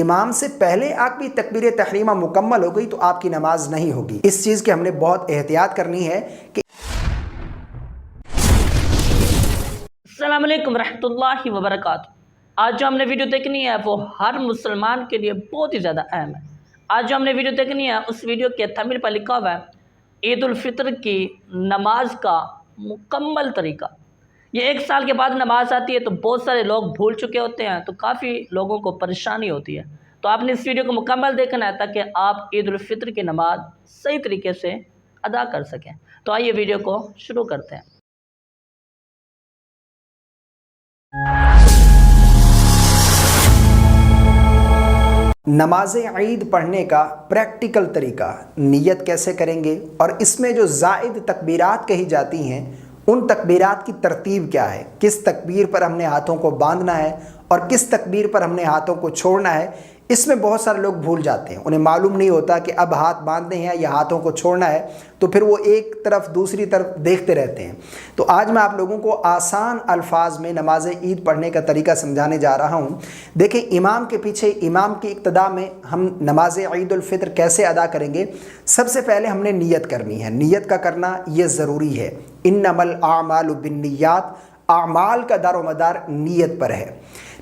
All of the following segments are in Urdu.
امام سے پہلے آپ کی تکبیر تحریمہ مکمل ہو گئی تو آپ کی نماز نہیں ہوگی۔ اس چیز کی ہم نے بہت احتیاط کرنی ہے کہ السلام علیکم ورحمۃ اللہ وبرکاتہ۔ آج جو ہم نے ویڈیو دیکھنی ہے وہ ہر مسلمان کے لیے بہت ہی زیادہ اہم ہے۔ آج جو ہم نے ویڈیو دیکھنی ہے اس ویڈیو کے تھمبنیل پر لکھا ہوا ہے عید الفطر کی نماز کا مکمل طریقہ۔ یہ ایک سال کے بعد نماز آتی ہے تو بہت سارے لوگ بھول چکے ہوتے ہیں، تو کافی لوگوں کو پریشانی ہوتی ہے۔ تو آپ نے اس ویڈیو کو مکمل دیکھنا ہے تاکہ آپ عید الفطر کی نماز صحیح طریقے سے ادا کر سکیں۔ تو آئیے ویڈیو کو شروع کرتے ہیں۔ نماز عید پڑھنے کا پریکٹیکل طریقہ، نیت کیسے کریں گے، اور اس میں جو زائد تکبیرات کہی جاتی ہیں ان تکبیرات کی ترتیب کیا ہے، کس تکبیر پر ہم نے ہاتھوں کو باندھنا ہے اور کس تکبیر پر ہم نے ہاتھوں کو چھوڑنا ہے، اس میں بہت سارے لوگ بھول جاتے ہیں۔ انہیں معلوم نہیں ہوتا کہ اب ہاتھ باندھنے ہیں یا ہاتھوں کو چھوڑنا ہے، تو پھر وہ ایک طرف دوسری طرف دیکھتے رہتے ہیں۔ تو آج میں آپ لوگوں کو آسان الفاظ میں نماز عید پڑھنے کا طریقہ سمجھانے جا رہا ہوں۔ دیکھیں، امام کے پیچھے، امام کی ابتدا میں ہم نماز عید الفطر کیسے ادا کریں گے۔ سب سے پہلے ہم نے نیت کرنی ہے، نیت کا کرنا یہ ضروری ہے۔ انما الاعمال بالنیات، اعمال کا دار و مدار نیت پر ہے۔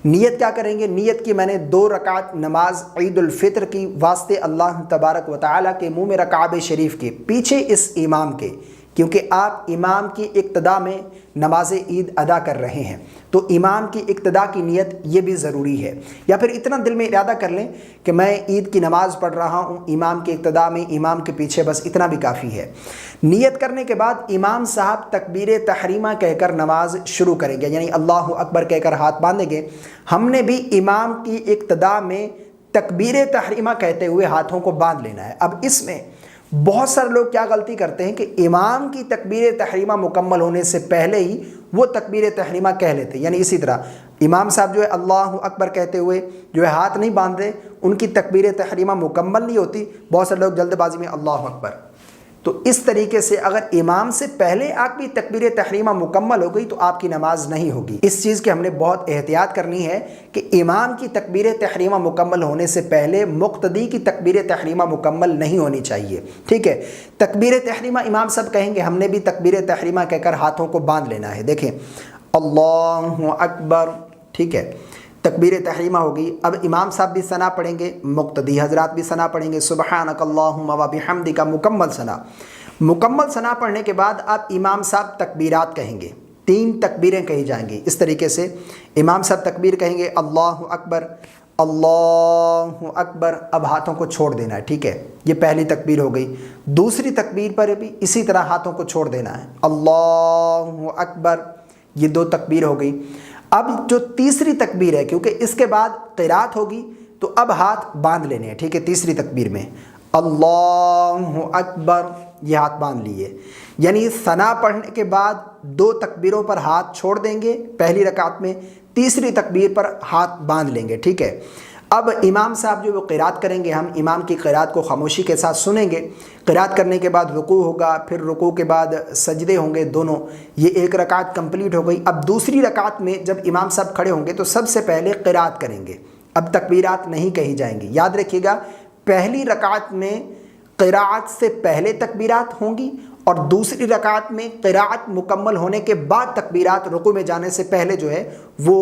نیت کیا کریں گے؟ نیت کی میں نے 2 رکعت نماز عید الفطر کی واسطے اللہ تبارک و تعالیٰ کے منہ میں کعبہ شریف کے پیچھے اس امام کے، کیونکہ آپ امام کی ابتدا میں نماز عید ادا کر رہے ہیں تو امام کی ابتدا کی نیت یہ بھی ضروری ہے۔ یا پھر اتنا دل میں ارادہ کر لیں کہ میں عید کی نماز پڑھ رہا ہوں امام کی ابتدا میں، امام کے پیچھے، بس اتنا بھی کافی ہے۔ نیت کرنے کے بعد امام صاحب تکبیر تحریمہ کہہ کر نماز شروع کریں گے، یعنی اللہ اکبر کہہ کر ہاتھ باندھیں گے۔ ہم نے بھی امام کی ابتدا میں تکبیر تحریمہ کہتے ہوئے ہاتھوں کو باندھ لینا ہے۔ اب اس میں بہت سارے لوگ کیا غلطی کرتے ہیں کہ امام کی تکبیر تحریمہ مکمل ہونے سے پہلے ہی وہ تکبیر تحریمہ کہہ لیتے ہیں، یعنی اسی طرح امام صاحب جو ہے اللہ اکبر کہتے ہوئے جو ہے ہاتھ نہیں باندھتے، ان کی تکبیر تحریمہ مکمل نہیں ہوتی۔ بہت سارے لوگ جلد بازی میں اللہ اکبر، تو اس طریقے سے اگر امام سے پہلے آپ کی تکبیر تحریمہ مکمل ہو گئی تو آپ کی نماز نہیں ہوگی۔ اس چیز کی ہم نے بہت احتیاط کرنی ہے کہ امام کی تکبیر تحریمہ مکمل ہونے سے پہلے مقتدی کی تکبیر تحریمہ مکمل نہیں ہونی چاہیے، ٹھیک ہے۔ تکبیر تحریمہ امام صاحب کہیں گے، ہم نے بھی تکبیر تحریمہ کہہ کر ہاتھوں کو باندھ لینا ہے۔ دیکھیں، اللہ اکبر، ٹھیک ہے، تکبیر تحریمہ ہوگی۔ اب امام صاحب بھی ثنا پڑھیں گے، مقتدی حضرات بھی ثنا پڑھیں گے، سبحانک اللہم و بحمدک، مکمل ثنا۔ مکمل ثنا پڑھنے کے بعد آپ امام صاحب تکبیرات کہیں گے، 3 تکبیریں کہی جائیں گی۔ اس طریقے سے امام صاحب تکبیر کہیں گے، اللہ اکبر، اللہ اکبر، اب ہاتھوں کو چھوڑ دینا ہے، ٹھیک ہے، یہ پہلی تکبیر ہو گئی۔ دوسری تکبیر پر بھی اسی طرح ہاتھوں کو چھوڑ دینا ہے، اللہ اکبر، یہ 2 تکبیر ہو گئی۔ اب جو تیسری تکبیر ہے، کیونکہ اس کے بعد قرات ہوگی تو اب ہاتھ باندھ لینے ہیں، ٹھیک ہے۔ تیسری تکبیر میں اللہ اکبر، یہ ہاتھ باندھ لیے، یعنی ثنا پڑھنے کے بعد 2 تکبیروں پر ہاتھ چھوڑ دیں گے پہلی رکعت میں، تیسری تکبیر پر ہاتھ باندھ لیں گے، ٹھیک ہے۔ اب امام صاحب جو وہ قرات کریں گے، ہم امام کی قرات کو خاموشی کے ساتھ سنیں گے۔ قرات کرنے کے بعد رکوع ہوگا، پھر رکوع کے بعد سجدے ہوں گے دونوں، یہ 1 رکعت کمپلیٹ ہو گئی۔ اب دوسری رکعت میں جب امام صاحب کھڑے ہوں گے تو سب سے پہلے قرات کریں گے، اب تکبیرات نہیں کہی جائیں گی۔ یاد رکھیے گا، پہلی رکعت میں قرات سے پہلے تکبیرات ہوں گی اور دوسری رکعت میں قرات مکمل ہونے کے بعد تکبیرات رکوع میں جانے سے پہلے جو ہے وہ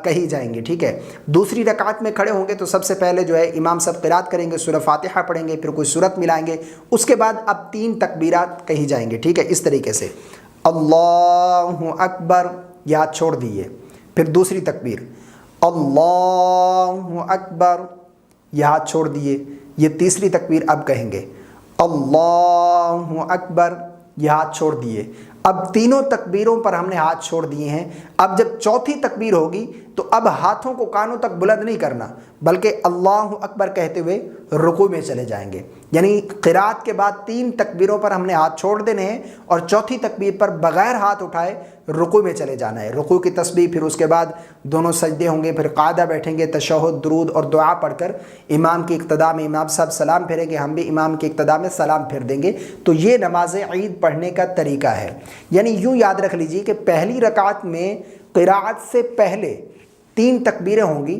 کہی جائیں گی، ٹھیک ہے۔ دوسری رکعت میں کھڑے ہوں گے تو سب سے پہلے جو ہے امام صاحب قرات کریں گے، سورہ فاتحہ پڑھیں گے، پھر کوئی سورت ملائیں گے، اس کے بعد اب 3 تکبیرات کہی جائیں گے، ٹھیک ہے۔ اس طریقے سے اللہ اکبر، یہ ہاتھ چھوڑ دیے، پھر دوسری تکبیر اللہ اکبر، یہ ہاتھ چھوڑ دیے، یہ تیسری تکبیر اب کہیں گے اللہ اکبر، یہ ہاتھ چھوڑ دیے۔ اب تینوں تکبیروں پر ہم نے ہاتھ چھوڑ دیے ہیں۔ اب جب چوتھی تکبیر ہوگی تو اب ہاتھوں کو کانوں تک بلند نہیں کرنا، بلکہ اللہ اکبر کہتے ہوئے رکوع میں چلے جائیں گے، یعنی قرات کے بعد 3 تکبیروں پر ہم نے ہاتھ چھوڑ دینے ہیں اور چوتھی تکبیر پر بغیر ہاتھ اٹھائے رکوع میں چلے جانا ہے۔ رکوع کی تسبیح، پھر اس کے بعد دونوں سجدے ہوں گے، پھر قاعدہ بیٹھیں گے، تشہد، درود اور دعا پڑھ کر امام کی ابتدا میں امام صاحب سلام پھیریں گے، ہم بھی امام کی ابتدا میں سلام پھیر دیں گے۔ تو یہ نماز عید پڑھنے کا طریقہ ہے۔ یعنی یوں یاد رکھ لیجیے کہ پہلی رکعت میں قرات سے پہلے 3 تکبیریں ہوں گی،